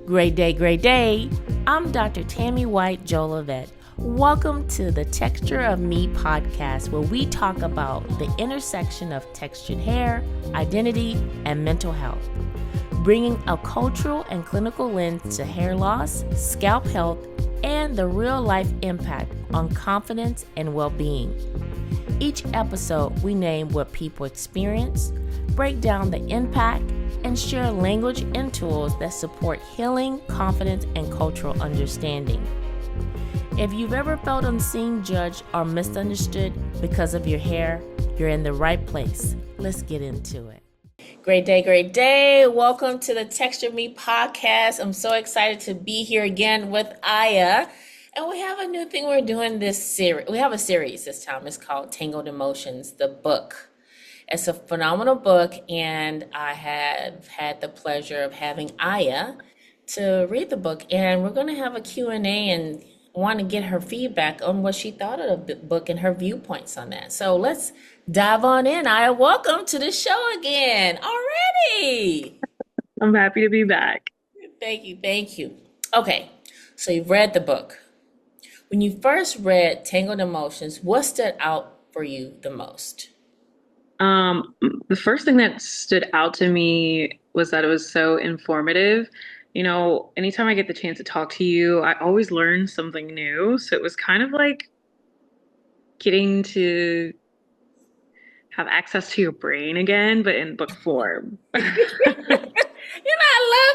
Great day, great day. I'm Dr. Tammy White-Jolivette. Welcome to the Texture of Me podcast, where we talk about the intersection of textured hair, identity, and mental health, bringing a cultural and clinical lens to hair loss, scalp health, and the real-life impact on confidence and well-being. Each episode, we name what people experience, break down the impact, and share language and tools that support healing, confidence, and cultural understanding. If you've ever felt unseen, judged, or misunderstood because of your hair, you're in the right place. Let's get into it. Great day, great day. Welcome to the Texture of Me podcast. I'm so excited to be here again with Ayah. And we have a new thing we're doing this series. We have a series this time. It's called Tangled Emotions, the book. It's a phenomenal book, and I have had the pleasure of having Ayah to read the book, and we're going to have a Q&A and want to get her feedback on what she thought of the book and her viewpoints on that. So let's dive on in. Ayah, welcome to the show again already. I'm happy to be back. Thank you, thank you. Okay, so you've read the book. When you first read Tangled Emotions, what stood out for you the most? The first thing that stood out to me was that it was so informative. You know, anytime I get the chance to talk to you, I always learn something new. So it was kind of like getting to have access to your brain again, but in book form. I love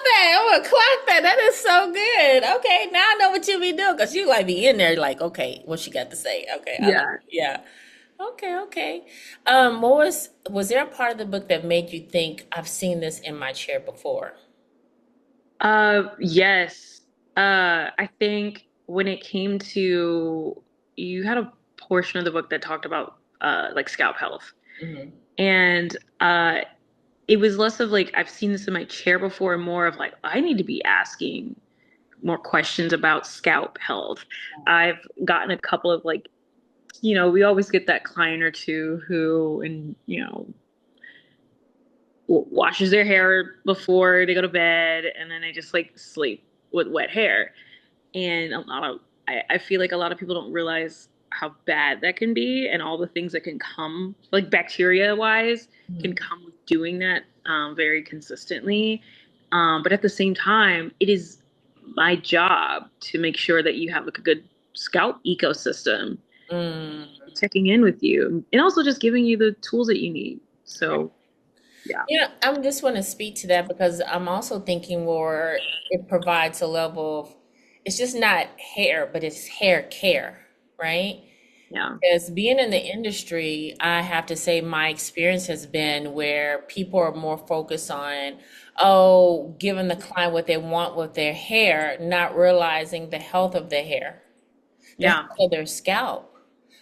that. I'm gonna clock that. That is so good. Okay, now I know what you be doing because you like be in there like, okay, what she got to say? Okay, I like Yeah. it. Yeah. Okay, okay. What was there a part of the book that made you think I've seen this in my chair before? Yes. I think when it came to, you had a portion of the book that talked about like scalp health. Hmm. And it was less of like I've seen this in my chair before, and more of like I need to be asking more questions about scalp health. I've gotten a couple of like, we always get that client or two who, and washes their hair before they go to bed, and then they just like sleep with wet hair. And I feel like a lot of people don't realize how bad that can be, and all the things that can come, like bacteria wise, can come with doing that very consistently. But at the same time, it is my job to make sure that you have like a good scalp ecosystem, Mm. checking in with you, and also just giving you the tools that you need. So, yeah. Yeah, I just want to speak to that because I'm also thinking more it provides a level of, it's just not hair, but it's hair care, right? Yeah. Because being in the industry, I have to say my experience has been where people are more focused on, oh, giving the client what they want with their hair, not realizing the health of their hair, the Yeah. health of their scalp.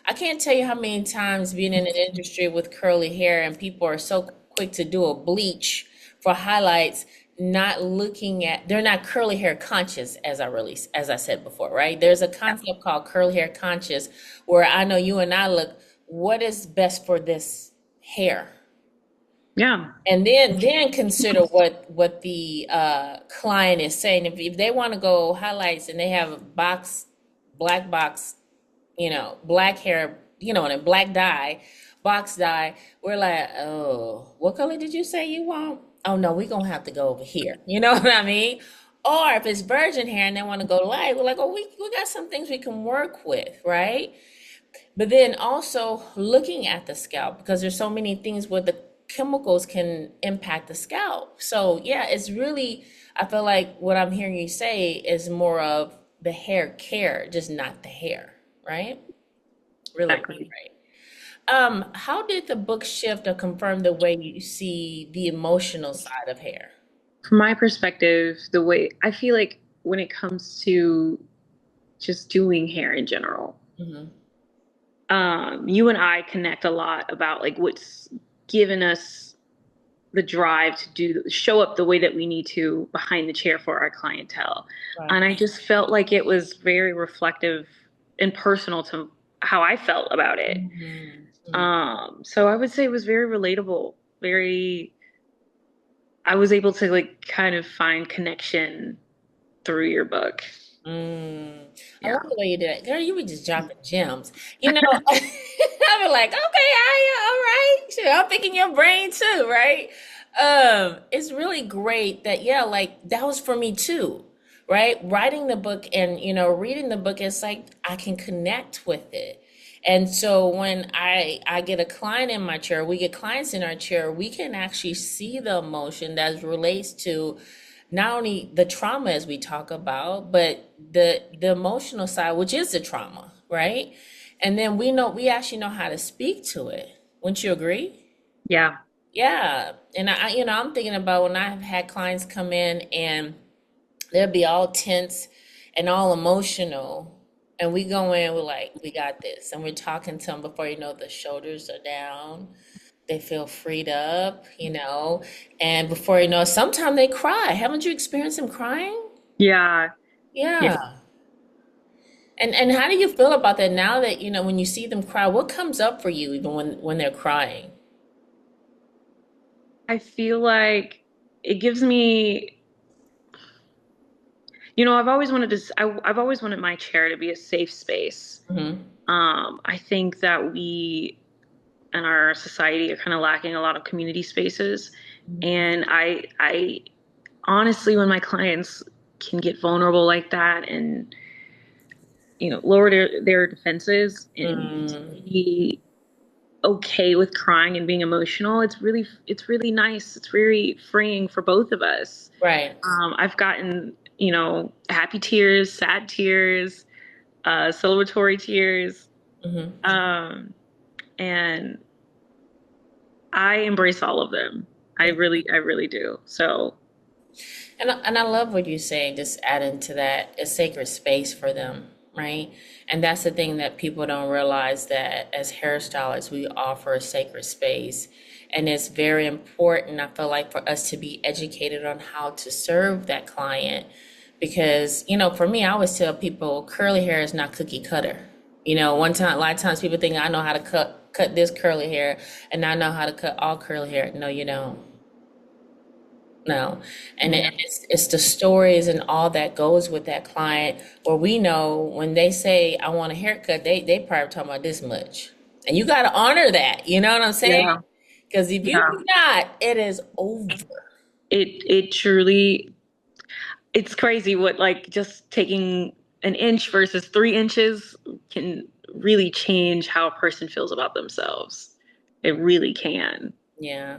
I can't tell you how many times being in an industry with curly hair and people are so quick to do a bleach for highlights, not looking at, they're not curly hair conscious as I said before, right? There's a concept called curly hair conscious where I know you and I look, what is best for this hair? Yeah. And then consider what the client is saying. If they want to go highlights and they have a black box, black hair, and a black dye, box dye, we're like, oh, what color did you say you want? Oh no, we're gonna have to go over here. You know what I mean? Or if it's virgin hair and they want to go light, we're like, oh, we got some things we can work with, right? But then also looking at the scalp because there's so many things where the chemicals can impact the scalp. So yeah, it's really, I feel like what I'm hearing you say is more of the hair care, just not the hair, right? Really, really Exactly. right. How did the book shift or confirm the way you see the emotional side of hair? From my perspective, the way I feel like when it comes to just doing hair in general, Hmm. you and I connect a lot about like what's given us the drive to show up the way that we need to behind the chair for our clientele. Right. And I just felt like it was very reflective and personal to how I felt about it. Hmm. So I would say it was very relatable, very, I was able to like kind of find connection through your book. I love Yeah. the way you did it. Girl, you were just dropping gems. I be like, okay, Aya, all right. Sure, I'm picking your brain too, right? It's really great that, yeah, like that was for me too, right? Writing the book and, reading the book, it's like I can connect with it. And so when I get a client in my chair, we get clients in our chair, we can actually see the emotion that relates to not only the trauma as we talk about, but the emotional side, which is the trauma, right? And then we actually know how to speak to it. Wouldn't you agree? Yeah. Yeah. And I'm thinking about when I've had clients come in and they'll be all tense and all emotional. And we go in, we're like, we got this. And we're talking to them before you know the shoulders are down. They feel freed up, and before you know, sometimes they cry. Haven't you experienced them crying? Yeah. Yeah. Yeah. And how do you feel about that now that, when you see them cry, what comes up for you even when they're crying? I feel like it gives me, I've always wanted I've always wanted my chair to be a safe space. Hmm. I think that we and our society are kind of lacking a lot of community spaces. And I honestly, when my clients can get vulnerable like that and, lower their defenses and Mm, be okay with crying and being emotional, it's really nice. It's very freeing for both of us. right. I've gotten, happy tears, sad tears, celebratory tears. Hmm. Um, and I embrace all of them. I really do. So, And I love what you say, just adding to that, a sacred space for them, right? And that's the thing that people don't realize, that as hairstylists, we offer a sacred space. And it's very important, I feel like, for us to be educated on how to serve that client. Because, for me, I always tell people curly hair is not cookie cutter. A lot of times people think I know how to cut this curly hair and I know how to cut all curly hair. No, you don't. No. And yeah, it's the stories and all that goes with that client, where we know when they say, I want a haircut, they probably talking about this much. And you got to honor that. You know what I'm saying? yeah, Because if you yeah. do not, it is over. It truly, it's crazy what like just taking an inch versus 3 inches can really change how a person feels about themselves. It really can. Yeah.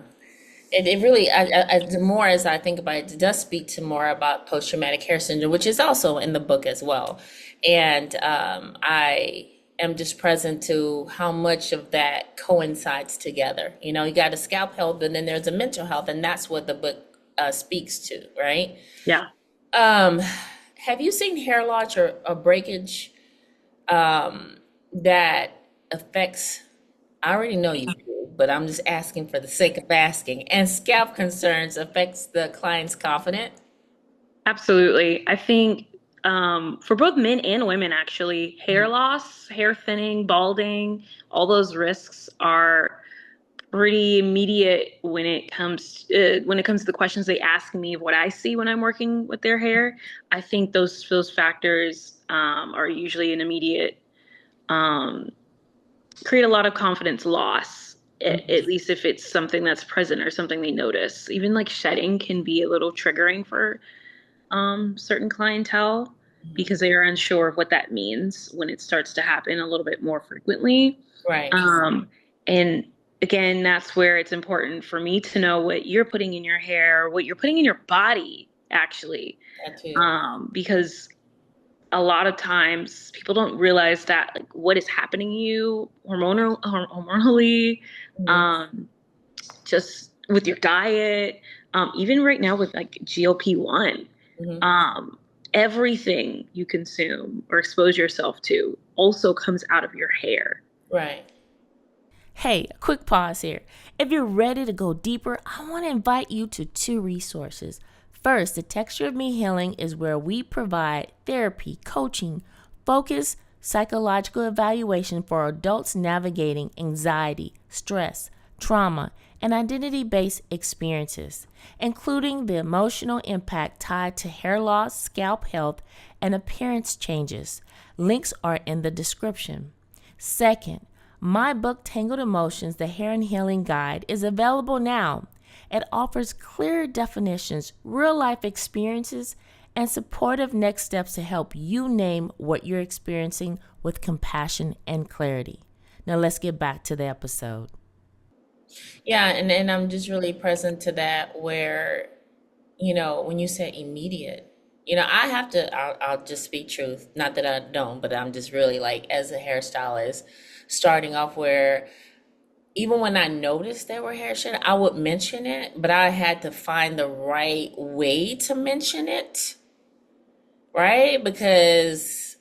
It really, the more as I think about it, it does speak to more about post-traumatic hair syndrome, which is also in the book as well. And I am just present to how much of that coincides together. You got a scalp health, and then there's a mental health, and that's what the book speaks to, right? Yeah. Um, have you seen hair loss or breakage that affects, I already know you do, but I'm just asking for the sake of asking. And scalp concerns affects the client's confidence. Absolutely. I think for both men and women, actually, hair loss, hair thinning, balding, all those risks are pretty immediate when it comes to the questions they ask me of what I see when I'm working with their hair. I think those factors are usually an immediate um, create a lot of confidence loss. At least if it's something that's present or something they notice. Even like shedding can be a little triggering for certain clientele because they are unsure of what that means when it starts to happen a little bit more frequently. Right. And again, that's where it's important for me to know what you're putting in your hair, what you're putting in your body, actually, That too. because a lot of times people don't realize that like what is happening to you hormonally, Mhm. um, just with your diet, even right now with like GLP-1, Mhm. um, everything you consume or expose yourself to also comes out of your hair. Right. Hey, a quick pause here. If you're ready to go deeper, I want to invite you to two resources. First, the Texture of Me Healing is where we provide therapy, coaching, focus, psychological evaluation for adults navigating anxiety, stress, trauma, and identity-based experiences, including the emotional impact tied to hair loss, scalp health, and appearance changes. Links are in the description. Second, my book, Tangled Emotions, The Hair and Healing Guide, is available now. It offers clear definitions, real-life experiences, and supportive next steps to help you name what you're experiencing with compassion and clarity. Now let's get back to the episode. Yeah, and I'm just really present to that where, when you say immediate, I have to, I'll just speak truth. Not that I don't, but I'm just really like, as a hairstylist, starting off where even when I noticed there were hair shedding, I would mention it, but I had to find the right way to mention it, right? Because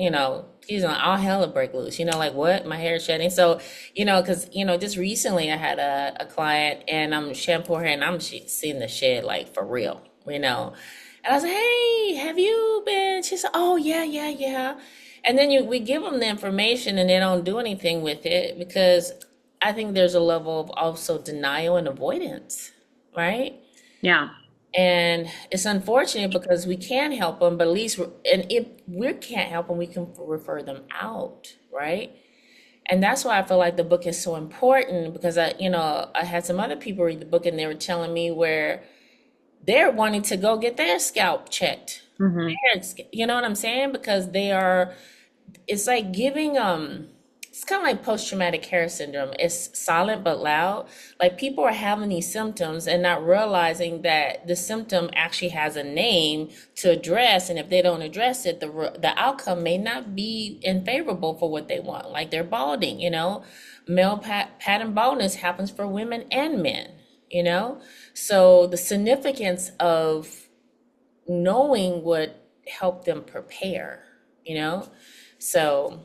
all hell would break loose. Like what? My hair is shedding. So, because, just recently I had a client and I'm shampooing her and I'm seeing the shed like for real. And I was like, hey, have you been? She said, oh, yeah, yeah, yeah. And then we give them the information and they don't do anything with it because I think there's a level of also denial and avoidance, right? Yeah. And it's unfortunate because we can help them, but at least, and if we can't help them, we can refer them out, right? And that's why I feel like the book is so important because I had some other people read the book and they were telling me where they're wanting to go get their scalp checked. Hmm. You know what I'm saying? Because it's like giving it's kind of like post-traumatic hair syndrome. It's silent but loud. Like people are having these symptoms and not realizing that the symptom actually has a name to address, and if they don't address it, the outcome may not be in favorable for what they want. Like they're balding, male pattern baldness happens for women and men, you know. So the significance of knowing would help them prepare, you know? So,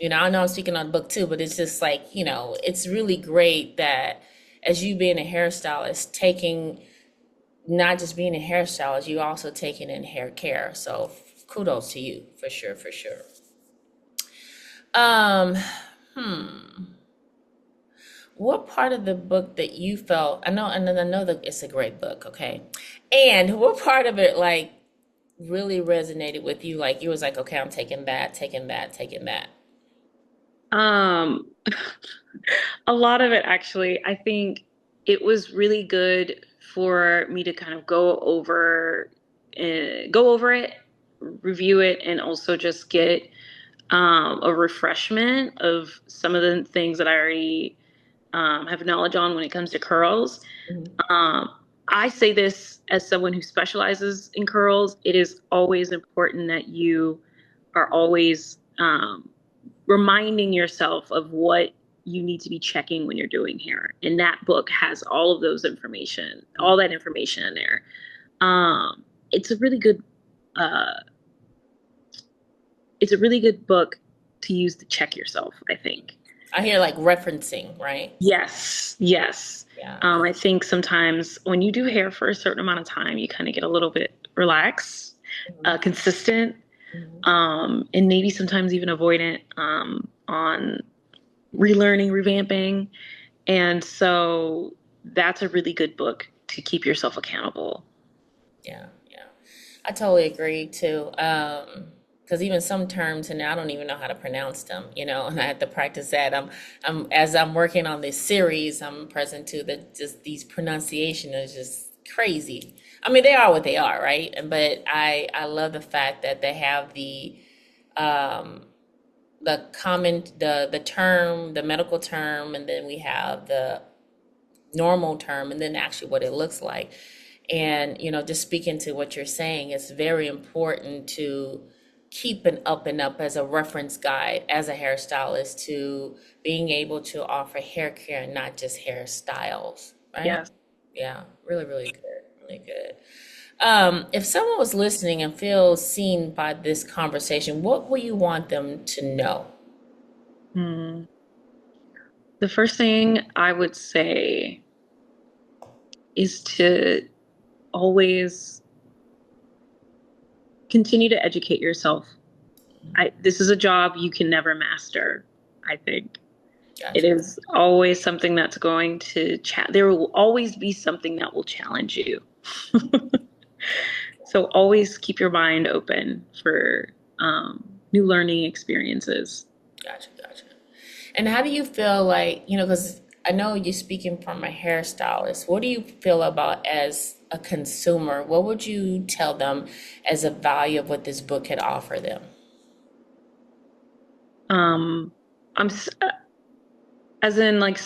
I know I'm speaking on the book too, but it's just like, it's really great that as you being a hairstylist, taking not just being a hairstylist, you also taking in hair care. So kudos to you for sure, for sure. Um, what part of the book that you felt, I know that it's a great book, okay? And what part of it like really resonated with you? Like you was like, okay, I'm taking that, taking that, taking that. Um, a lot of it actually, I think it was really good for me to kind of go over it, review it, and also just get a refreshment of some of the things that I already have knowledge on when it comes to curls. Mhm. Um, I say this as someone who specializes in curls. It is always important that you are always reminding yourself of what you need to be checking when you're doing hair. And that book has all that information in there. It's a really good uh, it's a really good book to use to check yourself, I think. I hear like referencing, right? Yes, yes. Yeah. I think sometimes when you do hair for a certain amount of time, you kind of get a little bit relaxed, Mhm. consistent, Mhm. and maybe sometimes even avoidant on relearning, revamping. And so that's a really good book to keep yourself accountable. Yeah, yeah. I totally agree too. Because even some terms, and I don't even know how to pronounce them, and I have to practice that. As I'm working on this series, I'm present to that just these pronunciation is just crazy. I mean, they are what they are, right? But I love the fact that they have um, the common, the term, the medical term, and then we have the normal term, and then actually what it looks like. And, just speaking to what you're saying, it's very important to keep an up and up as a reference guide as a hairstylist to being able to offer hair care and not just hairstyles, right? Yes. Yeah, really, really good. Really good. If someone was listening and feels seen by this conversation, what would you want them to know? Hmm. The first thing I would say is to always continue to educate yourself. This is a job you can never master, I think. It Gotcha. is always something that's going to there will always be something that will challenge you. So always keep your mind open for new learning experiences. Gotcha. Gotcha. And how do you feel like, because I know you're speaking from a hairstylist. What do you feel about as a consumer? What would you tell them as a value of what this book could offer them? Um, I'm as in like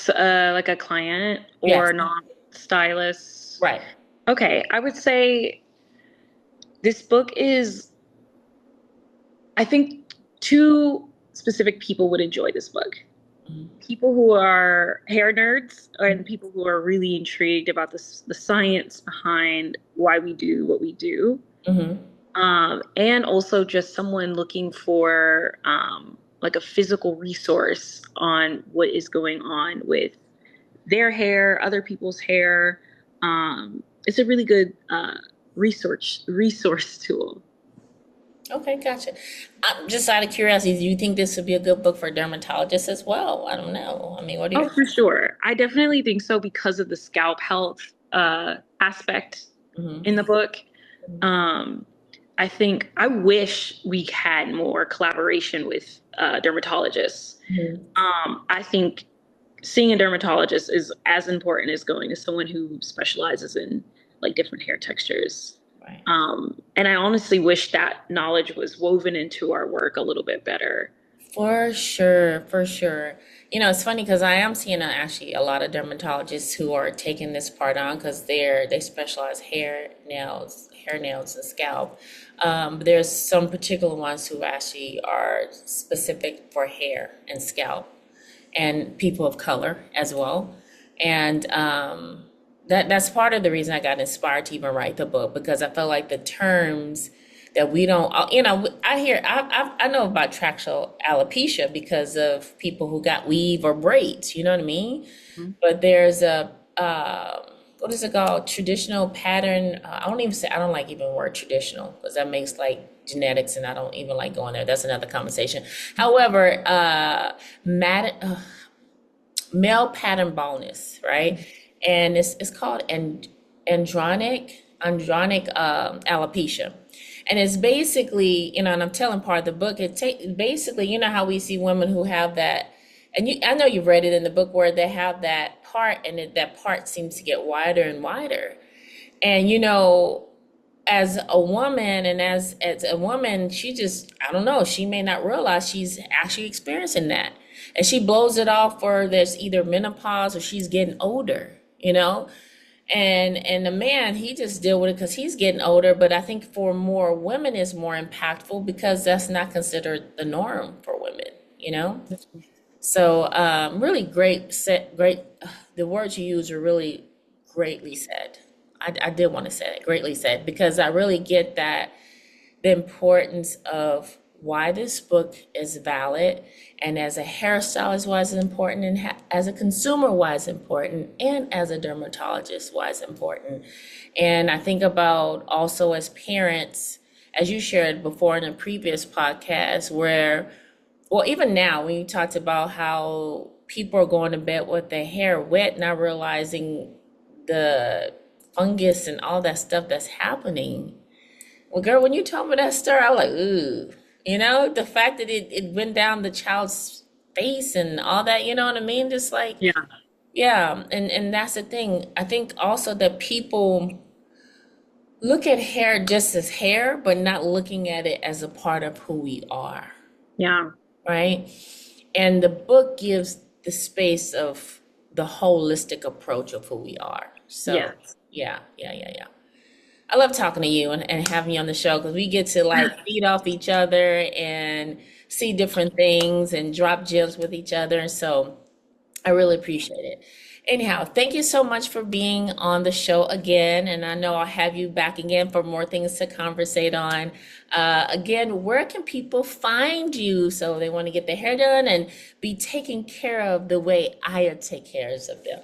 a client Yes. or not stylist. Right. Okay, I would say this book is, I think two specific people would enjoy this book. People who are hair nerds and people who are really intrigued about the science behind why we do what we do. Mm-hmm. And also just someone looking for like a physical resource on what is going on with their hair, other people's hair. It's a really good resource tool. Okay, gotcha. Just out of curiosity, do you think this would be a good book for dermatologists as well? I don't know. I mean, what are your Oh, for thoughts? sure. I definitely think so because of the scalp health aspect in Mm-hmm. the book. Um, I think I wish we had more collaboration with dermatologists. Mm-hmm. I think seeing a dermatologist is as important as going to someone who specializes in like different hair textures. Right. And I honestly wish that knowledge was woven into our work a little bit better. For sure, for sure. It's funny because I am seeing actually a lot of dermatologists who are taking this part on because they specialize hair nails, and scalp. But there's some particular ones who actually are specific for hair and scalp, and people of color as well. And that's part of the reason I got inspired to even write the book because I felt like the terms that we don't, I know about traction alopecia because of people who got weave or braids, you know what I mean? Mhm. But there's what is it called? Traditional pattern. I don't like even the word traditional because that makes like genetics and I don't even like going there. That's another conversation. However, male pattern baldness, right? And it's called andronic alopecia. And it's basically, and I'm telling part of the book, basically, how we see women who have that, and I know you've read it in the book where they have that part and that part seems to get wider and wider. And as a woman and as a woman, she just, I don't know, she may not realize she's actually experiencing that. And she blows it off for there's either menopause or she's getting older. And the man, he just deal with it because he's getting older. But I think for more women is more impactful because that's not considered the norm for women. So really great. The words you use are really greatly said. I did want to say it, greatly said, because I really get that the importance of why this book is valid, and as a hairstylist, why it's important, and as a consumer, why it's important, and as a dermatologist, why it's important. And I think about also as parents, as you shared before in a previous podcast, where well, even now, when you talked about how people are going to bed with their hair wet, not realizing the fungus and all that stuff that's happening. Well, girl, when you told me that story, I was like, ooh. The fact that it went down the child's face and all that, you know what I mean? Just like, Yeah. yeah. And that's the thing. I think also that people look at hair just as hair, but not looking at it as a part of who we are, Yeah. right? And the book gives the space of the holistic approach of who we are. So, Yes. yeah, yeah, yeah, yeah. I love talking to you and having you on the show because we get to like feed off each other and see different things and drop gems with each other. So I really appreciate it. Anyhow, thank you so much for being on the show again. And I know I'll have you back again for more things to conversate on. Again, where can people find you so they want to get their hair done and be taken care of the way I take care of them?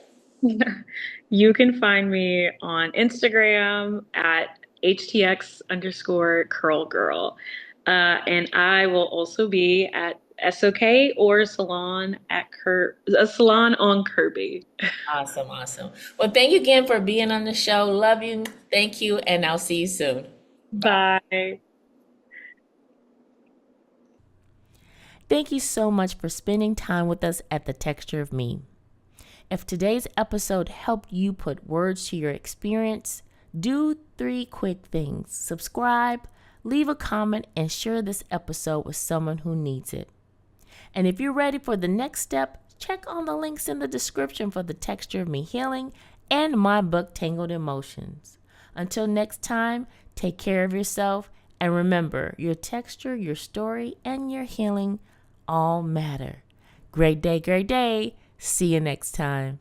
You can find me on Instagram at HTX underscore curl girl. And I will also be at SOK or a salon on Kirby. Awesome, awesome. Well, thank you again for being on the show. Love you. Thank you, and I'll see you soon. Bye. Bye. Thank you so much for spending time with us at The Texture of Me. If today's episode helped you put words to your experience, do 3 quick things. Subscribe, leave a comment, and share this episode with someone who needs it. And if you're ready for the next step, check on the links in the description for The Texture of Me Healing and my book, Tangled Emotions. Until next time, take care of yourself, and remember, your texture, your story, and your healing all matter. Great day, great day. See you next time.